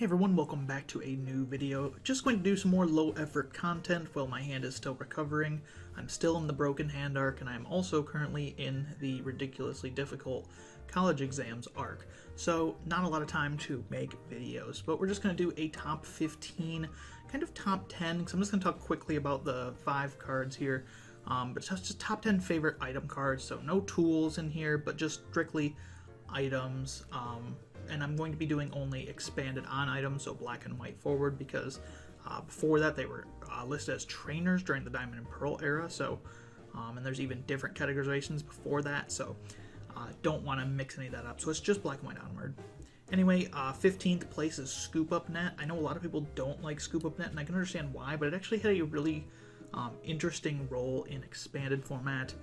Hey everyone, welcome back to a new video. Just going to do some more low effort content while my hand is still recovering. I'm still in the broken hand arc, and I'm also currently in the ridiculously difficult college exams arc. So not a lot of time to make videos, but we're just going to do a top 15, kind of top 10, because I'm just going to talk quickly about the 5 cards here. But just top 10 favorite item cards, so no tools in here, but just strictly items. And I'm going to be doing only expanded on items, so black and white forward, because before that they were listed as trainers during the Diamond and Pearl era, so and there's even different categorizations before that, so don't want to mix any of that up, so it's just black and white onward. Anyway, 15th place is Scoop Up Net. I know a lot of people don't like Scoop Up Net, and I can understand why, but it actually had a really interesting role in expanded format.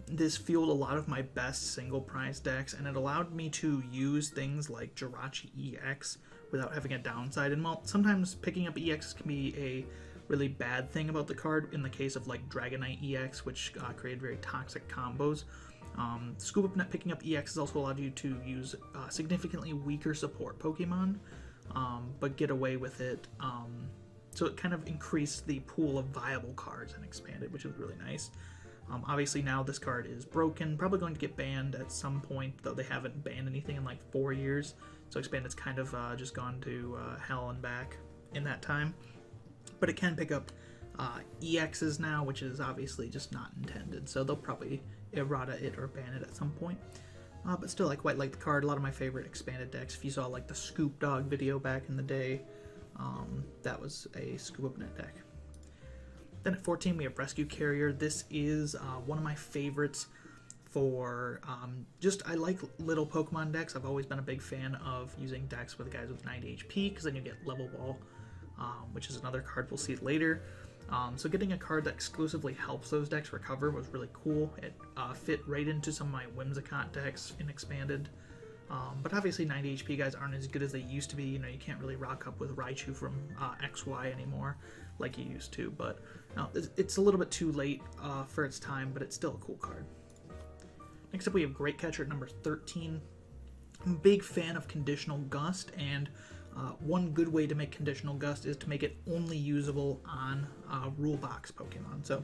This fueled a lot of my best single prize decks, and it allowed me to use things like Jirachi EX without having a downside. And while sometimes picking up EX can be a really bad thing about the card, in the case of like Dragonite EX, which created very toxic combos, Scoop Up Net picking up EX has also allowed you to use significantly weaker support Pokemon, but get away with it. So it kind of increased the pool of viable cards and expanded, which is really nice. Obviously now this card is broken, probably going to get banned at some point, though they haven't banned anything in like 4 years, so Expanded's kind of just gone to hell and back in that time. But it can pick up EXs now, which is obviously just not intended, so they'll probably errata it or ban it at some point. But still, I quite like the card. A lot of my favorite expanded decks, if you saw like the Scoop Dog video back in the day, that was a Scoop Up Net deck. Then at 14 we have Rescue Carrier. This is one of my favorites for I like little Pokemon decks. I've always been a big fan of using decks with guys with 90 HP, because then you get Level Ball, which is another card we'll see later. So getting a card that exclusively helps those decks recover was really cool. It fit right into some of my Whimsicott decks in Expanded. But obviously 90 HP guys aren't as good as they used to be. You know, you can't really rock up with Raichu from XY anymore like you used to, but it's a little bit too late for its time, but it's still a cool card. Next up we have Great Catcher at number 13. I'm a big fan of Conditional Gust, and one good way to make Conditional Gust is to make it only usable on Rule Box Pokemon. So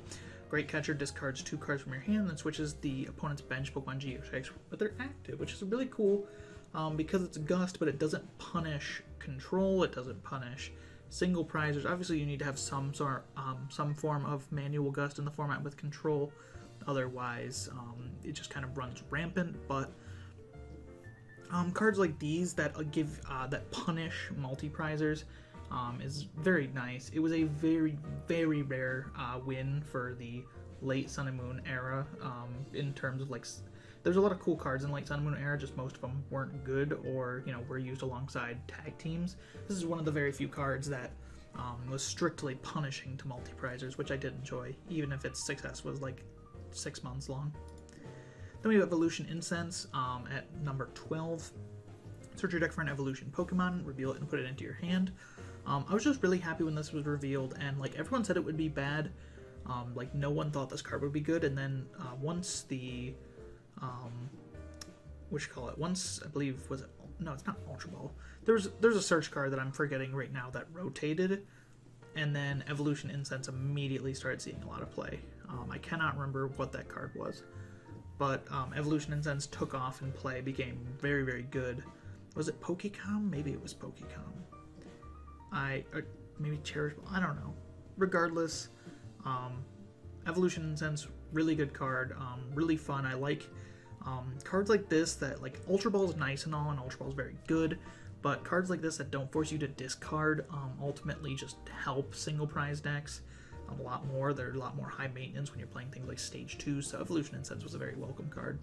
Great Catcher discards 2 cards from your hand and switches the opponent's bench Pokemon Geotags, but they're active, which is really cool because it's Gust, but it doesn't punish control, it doesn't punish single prizers. Obviously you need to have some form of manual Gust in the format with control, otherwise it just kind of runs rampant. But cards like these that that punish multi-prizers is very nice. It was a very, very rare win for the late Sun and Moon era in terms of like, there's a lot of cool cards in late Sun and Moon era, just most of them weren't good, or were used alongside tag teams. This is one of the very few cards that was strictly punishing to multi-prizers, which I did enjoy, even if its success was like 6 months long. Then we have Evolution Incense at number 12. Search your deck for an evolution Pokemon, reveal it, and put it into your hand. I was just really happy when this was revealed, and like everyone said it would be bad. Like no one thought this card would be good, and then once the once I believe it's not Ultra Ball. There's a search card that I'm forgetting right now that rotated, and then Evolution Incense immediately started seeing a lot of play. I cannot remember what that card was, but Evolution Incense took off in play, became very, very good. Was it Pokecom? Maybe it was Pokecom. Maybe Cherish Ball, I don't know. Regardless, Evolution Incense, really good card, really fun. I like cards like this that, like, Ultra Ball is nice and all, and Ultra Ball is very good, but cards like this that don't force you to discard ultimately just help single prize decks a lot more. They're a lot more high maintenance when you're playing things like Stage 2, so Evolution Incense was a very welcome card.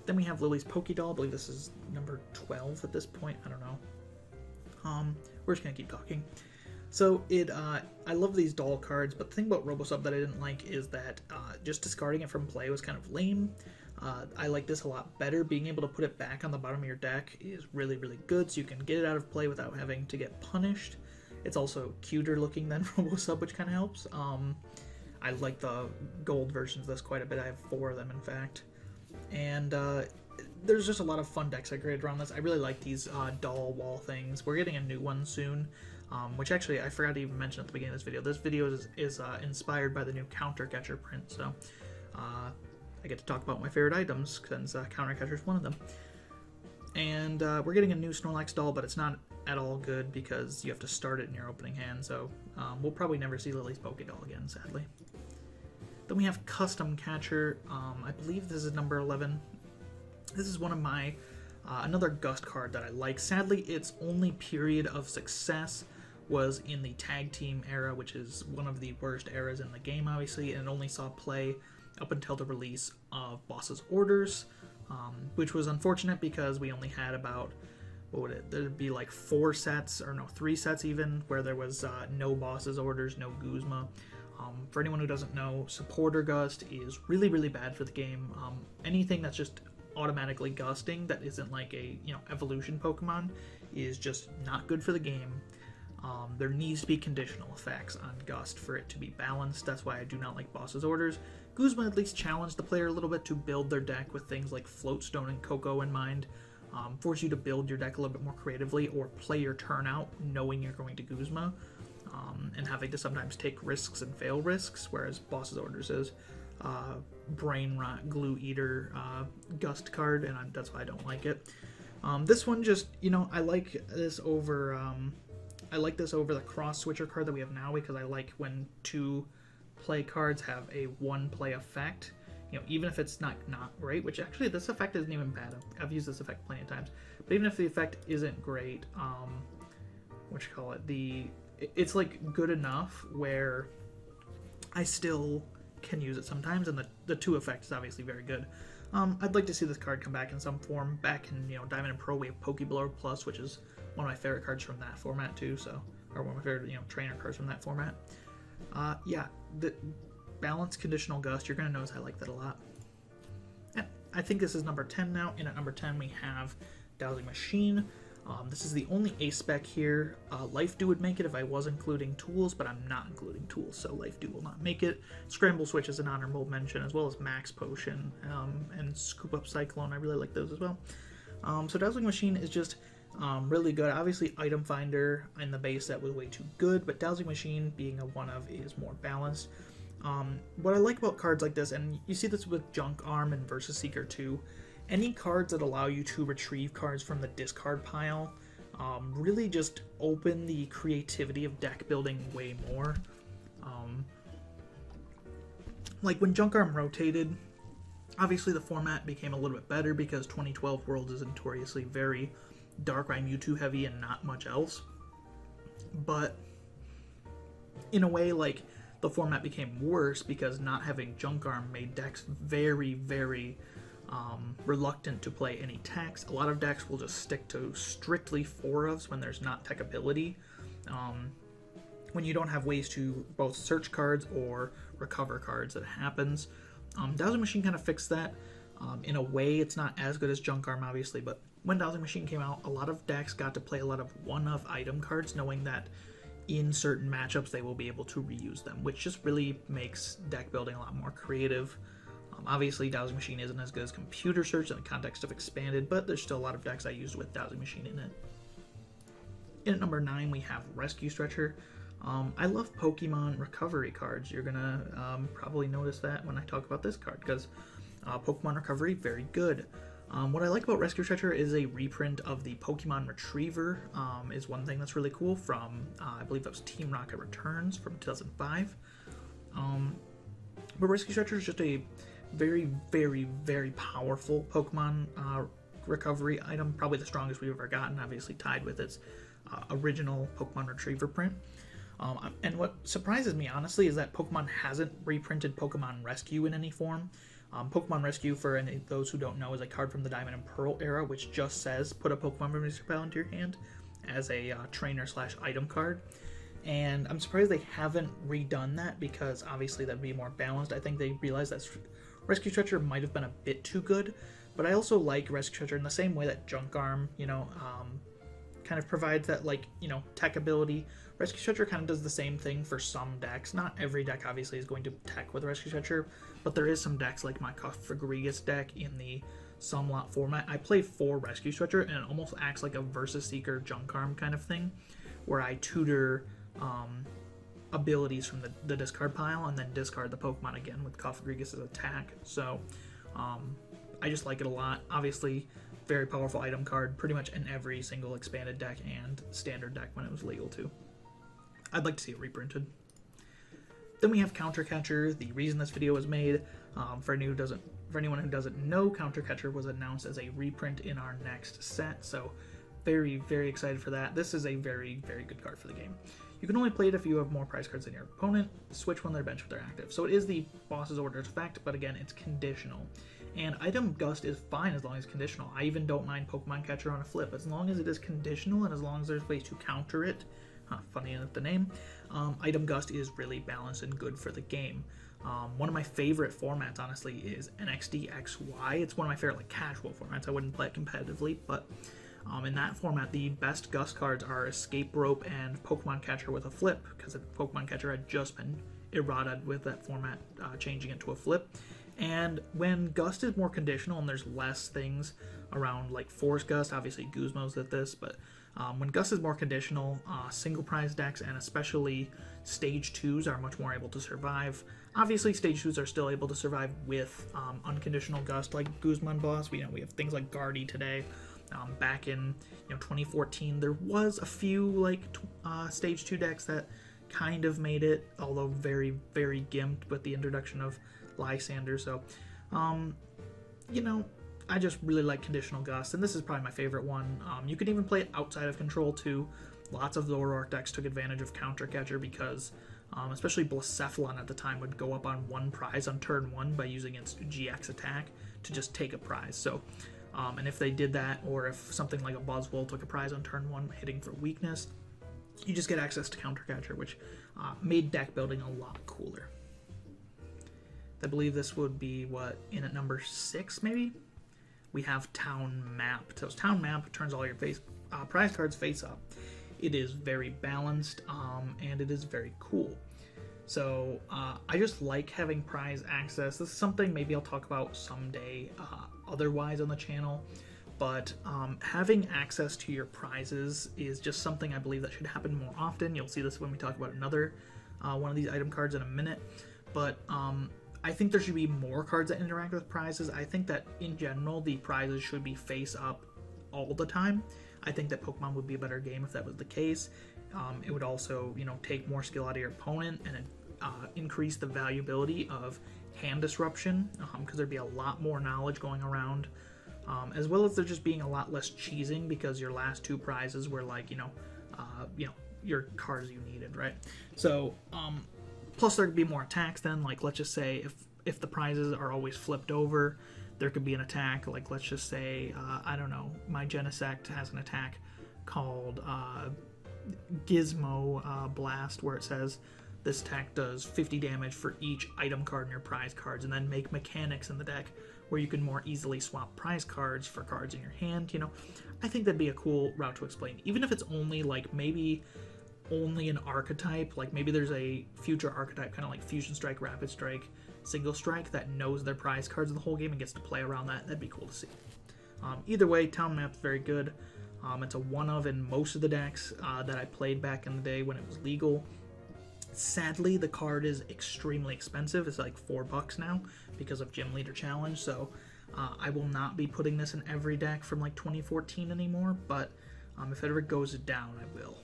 Then we have Lily's Pokédoll. I believe this is number 12 at this point. I don't know. We're just gonna keep talking. So I love these doll cards, but the thing about Robosub that I didn't like is that just discarding it from play was kind of lame. I like this a lot better. Being able to put it back on the bottom of your deck is really, really good, so you can get it out of play without having to get punished. It's also cuter looking than Robosub, which kind of helps. I like the gold versions of this quite a bit. I have 4 of them, in fact. And there's just a lot of fun decks I created around this. I really like these doll wall things. We're getting a new one soon, which actually I forgot to even mention at the beginning of this video. This video is inspired by the new Counter Catcher print, so I get to talk about my favorite items since Counter Catcher is one of them. And we're getting a new Snorlax doll, but it's not at all good because you have to start it in your opening hand, so we'll probably never see Lily's Pokédoll again, sadly. Then we have Custom Catcher. I believe this is number 11. This is one of my, another Gust card that I like. Sadly, its only period of success was in the Tag Team era, which is one of the worst eras in the game, obviously, and it only saw play up until the release of Boss's Orders, which was unfortunate because we only had about, what would it, there'd be like 4 sets, or no, 3 sets even, where there was no Boss's Orders, no Guzma. For anyone who doesn't know, Supporter Gust is really, really bad for the game. Anything that's just automatically gusting that isn't like a, you know, evolution Pokemon is just not good for the game. There needs to be conditional effects on Gust for it to be balanced. That's why I do not like Boss's Orders. Guzma at least challenged the player a little bit to build their deck with things like Floatstone and Coco in mind. Force you to build your deck a little bit more creatively or play your turn out knowing you're going to Guzma. And having to sometimes take risks and fail risks, whereas Boss's Orders is Brain Rot, Glue Eater, Gust card, and that's why I don't like it. This one just, you know, I like this over the Cross Switcher card that we have now, because I like when 2 play cards have a 1 play effect. You know, even if it's not great, which actually this effect isn't even bad. I've used this effect plenty of times, but even if the effect isn't great, it's like good enough where I still can use it sometimes, and the 2 effect is obviously very good. I'd like to see this card come back in some form. Back in, you know, Diamond and Pearl, we have Pokeblower Plus, which is one of my favorite cards from that format too. So, or one of my favorite, you know, trainer cards from that format. Yeah, the balanced conditional Gust. You're gonna notice I like that a lot. And I think this is number 10 now. And at number 10 we have Dowsing Machine. This is the only A spec here. Life Dew would make it if I was including tools, but I'm not including tools, so Life Dew will not make it. Scramble Switch is an honorable mention, as well as Max Potion and Scoop Up Cyclone. I really like those as well. So Dazzling Machine is just really good. Obviously, Item Finder in the base set was way too good, but Dazzling Machine, being a one of, is more balanced. What I like about cards like this, and you see this with Junk Arm and Versus Seeker too, any cards that allow you to retrieve cards from the discard pile really just open the creativity of deck building way more. Like when Junk Arm rotated, obviously the format became a little bit better because 2012 World is notoriously very Darkrai Mewtwo heavy and not much else. But in a way, like, the format became worse because not having Junk Arm made decks very, very reluctant to play any techs. A lot of decks will just stick to strictly 4-ofs when there's not tech ability. When you don't have ways to both search cards or recover cards, that happens. Dowsing Machine kind of fixed that. In a way, it's not as good as Junk Arm, obviously, but when Dowsing Machine came out, a lot of decks got to play a lot of one-of item cards, knowing that in certain matchups they will be able to reuse them, which just really makes deck building a lot more creative. Obviously, Dowsing Machine isn't as good as Computer Search in the context of Expanded, but there's still a lot of decks I used with Dowsing Machine in it. In at number 9, we have Rescue Stretcher. I love Pokemon recovery cards. You're gonna probably notice that when I talk about this card, because Pokemon recovery, very good. What I like about Rescue Stretcher is a reprint of the Pokemon Retriever, is one thing that's really cool from, I believe that was Team Rocket Returns from 2005. But Rescue Stretcher is just a very, very, very powerful Pokemon recovery item, probably the strongest we've ever gotten, obviously tied with its original Pokemon Retriever print. And what surprises me, honestly, is that Pokemon hasn't reprinted Pokemon Rescue in any form. Pokemon Rescue, for any those who don't know, is a card from the Diamond and Pearl era, which just says put a Pokemon from your pile into your hand as a trainer/item card. And I'm surprised they haven't redone that, because obviously that'd be more balanced. I think they realized that Rescue Stretcher might have been a bit too good, but I also like Rescue Stretcher in the same way that Junk Arm, kind of provides that, tech ability. Rescue Stretcher kind of does the same thing for some decks. Not every deck, obviously, is going to tech with Rescue Stretcher, but there is some decks, like my Cofagrigus deck in the Sunlot format, I play 4 Rescue Stretcher, and it almost acts like a Versus Seeker Junk Arm kind of thing, where I tutor abilities from the discard pile and then discard the Pokemon again with Cofagrigus' attack. So I just like it a lot. Obviously, very powerful item card, pretty much in every single expanded deck and standard deck when it was legal too. I'd like to see it reprinted. Then we have Counter Catcher. The reason this video was made, for anyone who doesn't know, Counter Catcher was announced as a reprint in our next set, so very, very excited for that. This is a very, very good card for the game. You can only play it if you have more prize cards than your opponent. Switch when they're benched if they're active. So it is the boss's orders effect, but again, it's conditional. And Item Gust is fine as long as it's conditional. I even don't mind Pokemon Catcher on a flip, as long as it is conditional and as long as there's ways to counter it. Funny enough, the name. Item Gust is really balanced and good for the game. One of my favorite formats, honestly, is NXDXY. It's one of my favorite like casual formats. I wouldn't play it competitively, but in that format, the best Gust cards are Escape Rope and Pokemon Catcher with a flip, because Pokemon Catcher had just been errated with that format, changing it to a flip. And when Gust is more conditional and there's less things around like Force Gust, obviously Guzmo's at this, but when Gust is more conditional, single prize decks and especially Stage 2s are much more able to survive. Obviously, Stage 2s are still able to survive with unconditional Gust, like Guzman Boss. We have things like Guardy today. Back in 2014, there was a few like Stage 2 decks that kind of made it, although very, very gimped with the introduction of Lysander. So, I just really like Conditional Gust, and this is probably my favorite one. You can even play it outside of control too. Lots of Zoroark decks took advantage of Counter Catcher because, especially Blacephalon at the time, would go up on 1 prize on turn 1 by using its GX attack to just take a prize. So, and if they did that, or if something like a Buzzwole took a prize on turn 1 hitting for weakness, you just get access to Counter Catcher, which made deck building a lot cooler. I believe this would be, in at number 6 maybe? We have Town Map. So Town Map turns all your prize cards face up. It is very balanced, and it is very cool. So I just like having prize access. This is something maybe I'll talk about someday otherwise on the channel, but having access to your prizes is just something I believe that should happen more often. You'll see this when we talk about another one of these item cards in a minute, but I think there should be more cards that interact with prizes. I think that in general the prizes should be face up all the time. I think that Pokemon would be a better game if that was the case. It would also, take more skill out of your opponent and increase the valuability of hand disruption, because there'd be a lot more knowledge going around, as well as there just being a lot less cheesing because your last 2 prizes were like, your cards you needed, right? So, plus there could be more attacks then, like let's just say if the prizes are always flipped over, there could be an attack, like let's just say, I don't know, my Genesect has an attack called Gizmo Blast, where it says this attack does 50 damage for each item card in your prize cards, and then make mechanics in the deck where you can more easily swap prize cards for cards in your hand. I think that'd be a cool route to explain, even if it's only like maybe only an archetype, like maybe there's a future archetype kind of like Fusion Strike, Rapid Strike, Single Strike that knows their prize cards in the whole game and gets to play around that. That'd be cool to see. Either way, Town Map's very good. It's a one of in most of the decks that I played back in the day when it was legal. Sadly, the card is extremely expensive. It's like $4 now because of Gym Leader Challenge, so I will not be putting this in every deck from like 2014 anymore, but if it ever goes down, I will.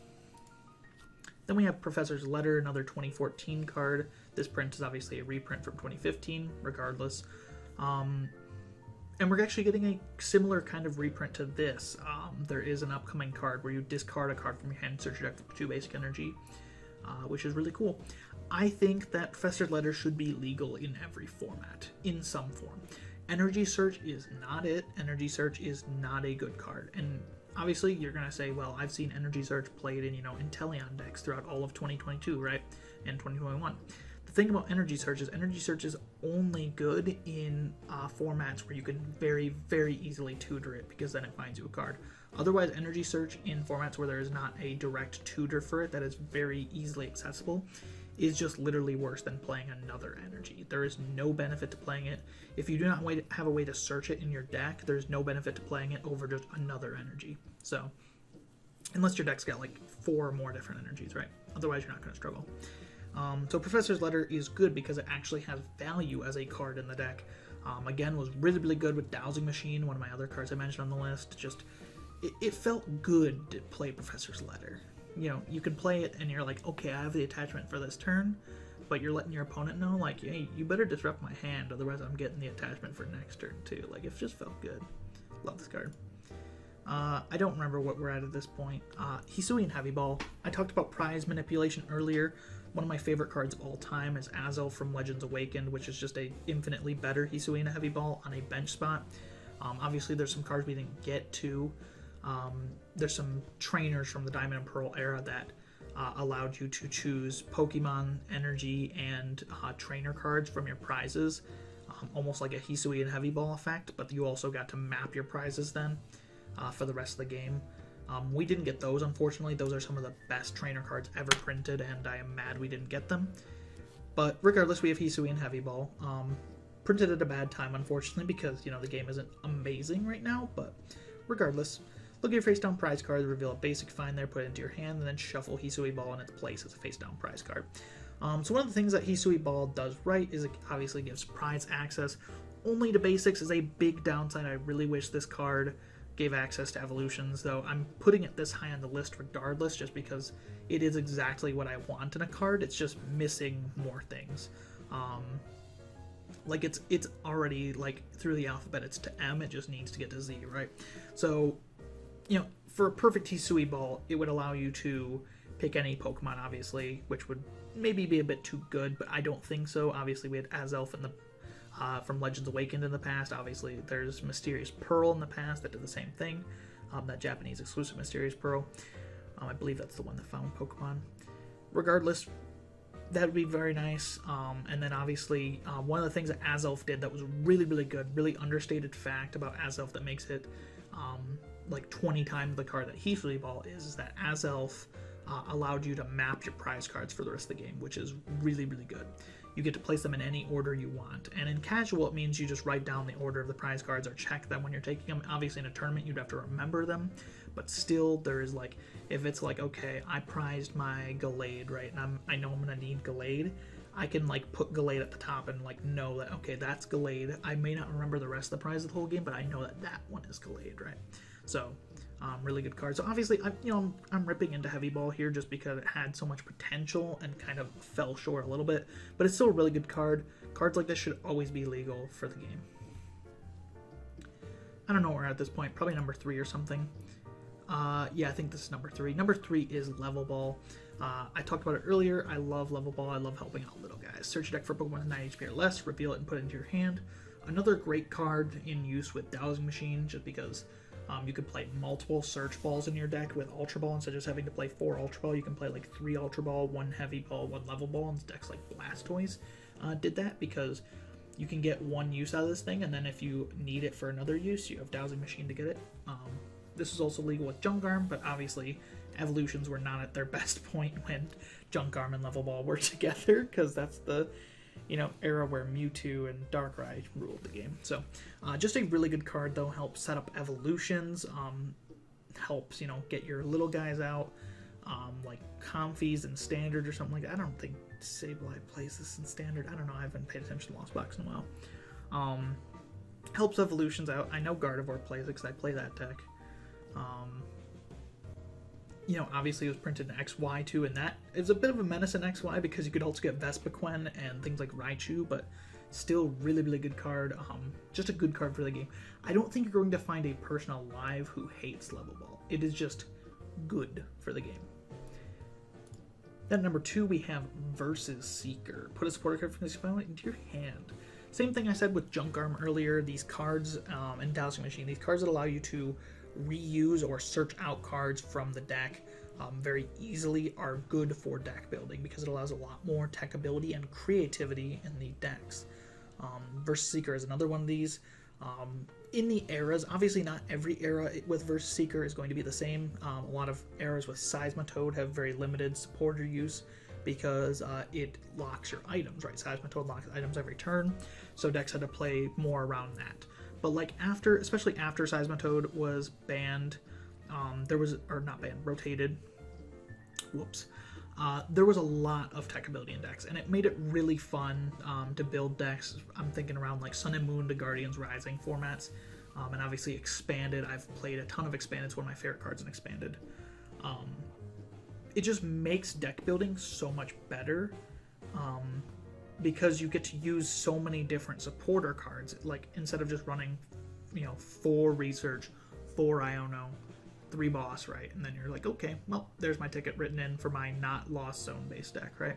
Then we have Professor's Letter, another 2014 card. This print is obviously a reprint from 2015, regardless. And we're actually getting a similar kind of reprint to this. There is an upcoming card where you discard a card from your hand and search your deck for 2 basic energy, which is really cool. I think that Professor's Letter should be legal in every format, in some form. Energy Search is not it. Energy Search is not a good card. And obviously, you're going to say, well, I've seen Energy Search played in, Inteleon decks throughout all of 2022, right? And 2021. The thing about Energy Search is only good in formats where you can very, very easily tutor it, because then it finds you a card. Otherwise, Energy Search in formats where there is not a direct tutor for it that is very easily accessible is just literally worse than playing another energy. There is no benefit to playing it. If you do not have a way to search it in your deck, there's no benefit to playing it over just another energy. So, unless your deck's got like 4 or more different energies, right? Otherwise, you're not going to struggle. So Professor's Letter is good because it actually has value as a card in the deck. Again, was really, really good with Dowsing Machine, one of my other cards I mentioned on the list. Just, it felt good to play Professor's Letter. You know, you can play it and you're like, okay, I have the attachment for this turn, but you're letting your opponent know, like, hey, you better disrupt my hand, otherwise I'm getting the attachment for next turn too. Like, it just felt good. Love this card. I don't remember what we're at this point. Hisuian Heavy Ball. I talked about prize manipulation earlier. One of my favorite cards of all time is Azelf from Legends Awakened, which is just a infinitely better Hisuian Heavy Ball on a bench spot. Obviously, there's some cards we didn't get to. There's some trainers from the Diamond and Pearl era that allowed you to choose Pokemon, Energy, and trainer cards from your prizes. Almost like a Hisuian Heavy Ball effect, but you also got to map your prizes then for the rest of the game. We didn't get those, unfortunately. Those are some of the best trainer cards ever printed, and I am mad we didn't get them. But regardless, we have Hisuian Heavy Ball. Printed at a bad time, unfortunately, because, you know, the game isn't amazing right now, but regardless, look at your face-down prize card, reveal a basic find there, put it into your hand, and then shuffle Hisui Ball in its place as a face-down prize card. So one of the things that Hisui Ball does right is it obviously gives prize access only to basics. Is a big downside. I really wish this card gave access to evolutions, though I'm putting it this high on the list regardless, just because it is exactly what I want in a card. It's just missing more things. Like it's already like through the alphabet, it's to M, it just needs to get to Z, right? So, you know, for a perfect Hisui Ball, it would allow you to pick any Pokemon, obviously, which would maybe be a bit too good, but I don't think so. Obviously, we had Azelf in the from Legends Awakened in the past. Obviously, there's Mysterious Pearl in the past that did the same thing. That Japanese exclusive Mysterious Pearl. I believe that's the one that found Pokemon. Regardless, that would be very nice. And then obviously, one of the things that Azelf did that was really, really good, really understated fact about Azelf that makes it like 20 times the card that Hisui Ball is that Azelf allowed you to map your prize cards for the rest of the game, which is really, really good. You get to place them in any order you want. And in casual, it means you just write down the order of the prize cards or check them when you're taking them. Obviously, in a tournament, you'd have to remember them. But still, there is like, if it's like, okay, I prized my Gallade, right? And I know I'm going to need Gallade. I can like put Gallade at the top and like know that, okay, that's Gallade. I may not remember the rest of the prize of the whole game, but I know that that one is Gallade, right? So, really good card. So obviously, I'm ripping into Heavy Ball here just because it had so much potential and kind of fell short a little bit, but it's still a really good card. Cards like this should always be legal for the game. I don't know where we're at this point. Probably number 3 or something. Yeah, I think this is number 3. Number 3 is Level Ball. I talked about it earlier. I love Level Ball. I love helping out little guys. Search your deck for Pokemon with 9 HP or less, reveal it and put it into your hand. Another great card in use with Dowsing Machine, just because you could play multiple Search Balls in your deck with Ultra Ball. Instead of just having to play 4 Ultra Ball, you can play like 3 Ultra Ball, 1 Heavy Ball, 1 Level Ball, and decks like Blastoise did that because you can get one use out of this thing, and then if you need it for another use, you have Dowsing Machine to get it. This is also legal with Junk Arm, but obviously evolutions were not at their best point when Junk Arm and Level Ball were together, because that's the era where Mewtwo and Darkrai ruled the game. So just a really good card, though. Helps set up evolutions, helps get your little guys out, like Comfies in Standard or something like that. I don't think Sableye plays this in Standard. I don't know, I haven't paid attention to Lost Box in a while. Helps evolutions out. I know Gardevoir plays it because I play that deck. Obviously it was printed in XY too, and that is a bit of a menace in XY because you could also get Vespiquen and things like Raichu, but still really, really good card. Just a good card for the game. I don't think you're going to find a person alive who hates Level Ball. It is just good for the game. Then number 2, we have Versus Seeker. Put a supporter card from this opponent into your hand. Same thing I said with Junk Arm earlier. These cards and Dowsing Machine, these cards that allow you to reuse or search out cards from the deck very easily are good for deck building because it allows a lot more tech ability and creativity in the decks. Versus Seeker is another one of these. In the eras, obviously not every era with Versus Seeker is going to be the same. A lot of eras with Seismitoad have very limited supporter use, because it locks your items, right? Seismitoad locks items every turn, so decks had to play more around that. But like especially after Seismitoad was banned, rotated. Whoops. There was a lot of tech ability in decks, and it made it really fun to build decks. I'm thinking around like Sun and Moon to Guardians Rising formats, and obviously Expanded. I've played a ton of Expanded. It's one of my favorite cards in Expanded. It just makes deck building so much better because you get to use so many different supporter cards. Like instead of just running, 4 research, 4 Iono, 3 boss, right? And then you're like, okay, well, there's my ticket written in for my not Lost Zone based deck, right?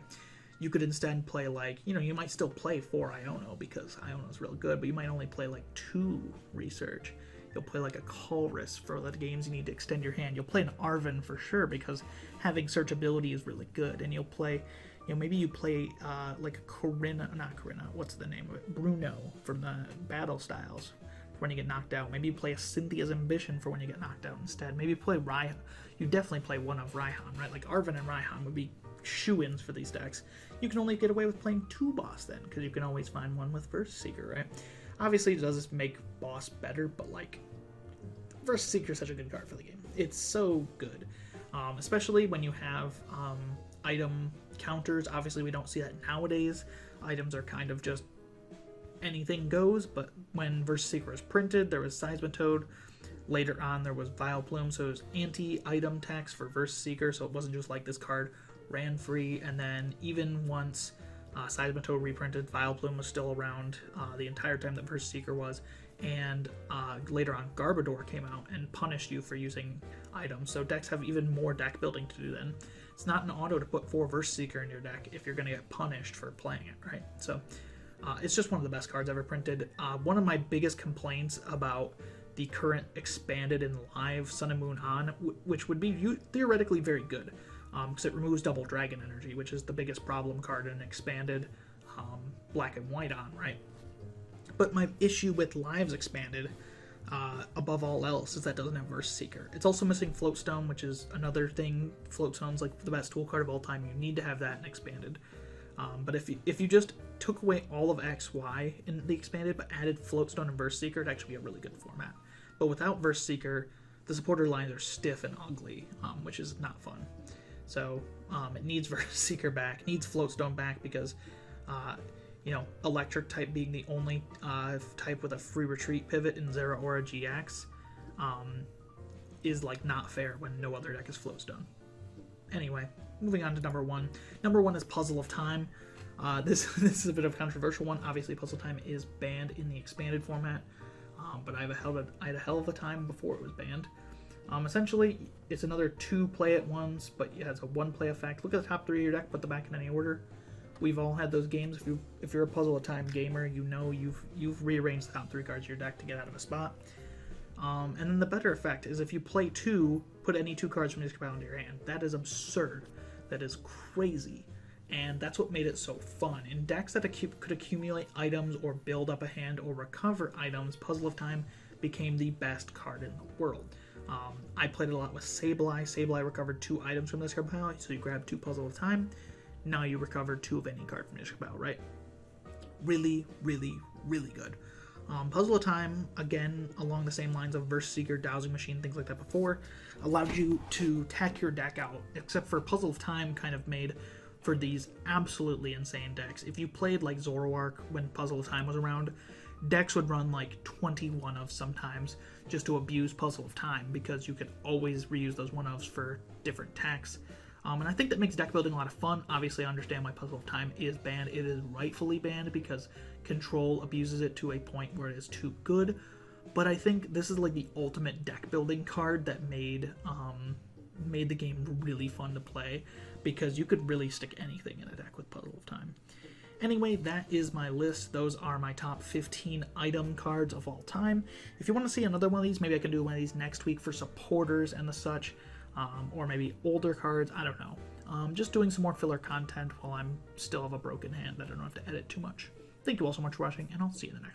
You could instead play like, you might still play 4 Iono because Iono's real good, but you might only play like 2 research. You'll play like a Colress for the games you need to extend your hand. You'll play an Arven for sure because having searchability is really good. And you'll play, maybe you play like a what's the name of it? Bruno from the Battle Styles when you get knocked out. Maybe you play a Cynthia's Ambition for when you get knocked out instead. Maybe you play Raihan. You definitely play one of Raihan, right? Like Arven and Raihan would be shoo-ins for these decks. You can only get away with playing 2 boss then, because you can always find one with Verse Seeker, right? Obviously, it does make boss better, but like, Verse Seeker is such a good card for the game. It's so good, especially when you have item counters. Obviously, we don't see that nowadays. Items are kind of just anything goes, but when Verse Seeker was printed, there was Seismitoad. Later on, there was Vileplume, so it was anti-item tax for Verse Seeker, so it wasn't just like this card ran free. And then even once Seismitoad reprinted, Vileplume was still around the entire time that Verse Seeker was, and later on Garbodor came out and punished you for using items, so decks have even more deck building to do then. It's not an auto to put 4 Verse Seeker in your deck if you're going to get punished for playing it, right? So it's just one of the best cards ever printed. One of my biggest complaints about the current Expanded and Live Sun and Moon On, which would be theoretically very good, because it removes double dragon energy, which is the biggest problem card in Expanded Black and White On, right? But my issue with Live's Expanded, above all else, is that it doesn't have Verse Seeker. It's also missing Floatstone, which is another thing. Floatstone's like the best tool card of all time. You need to have that in Expanded. But if you just took away all of X, Y in the Expanded, but added Floatstone and Verse Seeker, it'd actually be a really good format. But without Verse Seeker, the supporter lines are stiff and ugly, which is not fun. So it needs Verse Seeker back, it needs Floatstone back, because Electric type being the only type with a free retreat pivot in Zeraora GX is like not fair when no other deck is Floatstone. Anyway, moving on to number 1. Number 1 is Puzzle of Time. This is a bit of a controversial one. Obviously, Puzzle Time is banned in the Expanded format, but I had a hell of a time before it was banned. Essentially, it's another 2 play at once, but it has a 1 play effect. Look at the top 3 of your deck, put them back in any order. We've all had those games. If you're a Puzzle of Time gamer, you've rearranged the top 3 cards of your deck to get out of a spot. And then the better effect is if you play 2, put any 2 cards from your discard pile into your hand. That is absurd. That is crazy. And that's what made it so fun. In decks that could accumulate items or build up a hand or recover items, Puzzle of Time became the best card in the world. I played it a lot with Sableye. Sableye recovered 2 items from the discard pile, so you grab 2 Puzzle of Time. Now you recovered 2 of any card from your discard pile, right? Really, really, really good. Puzzle of Time, again, along the same lines of Verse Seeker, Dowsing Machine, things like that before, allowed you to tack your deck out, except for Puzzle of Time kind of made for these absolutely insane decks. If you played like Zoroark when Puzzle of Time was around, decks would run like 21 of sometimes just to abuse Puzzle of Time, because you could always reuse those 1-ofs for different tacks. And I think that makes deck building a lot of fun. Obviously, I understand why Puzzle of Time is banned. It is rightfully banned because Control abuses it to a point where it is too good. But I think this is like the ultimate deck building card that made the game really fun to play, because you could really stick anything in a deck with Puzzle of Time. Anyway, that is my list. Those are my top 15 item cards of all time. If you want to see another one of these, maybe I can do one of these next week for supporters and the such. Or maybe older cards, I don't know. Just doing some more filler content while I'm still have a broken hand that I don't have to edit too much. Thank you all so much for watching, and I'll see you in the next one.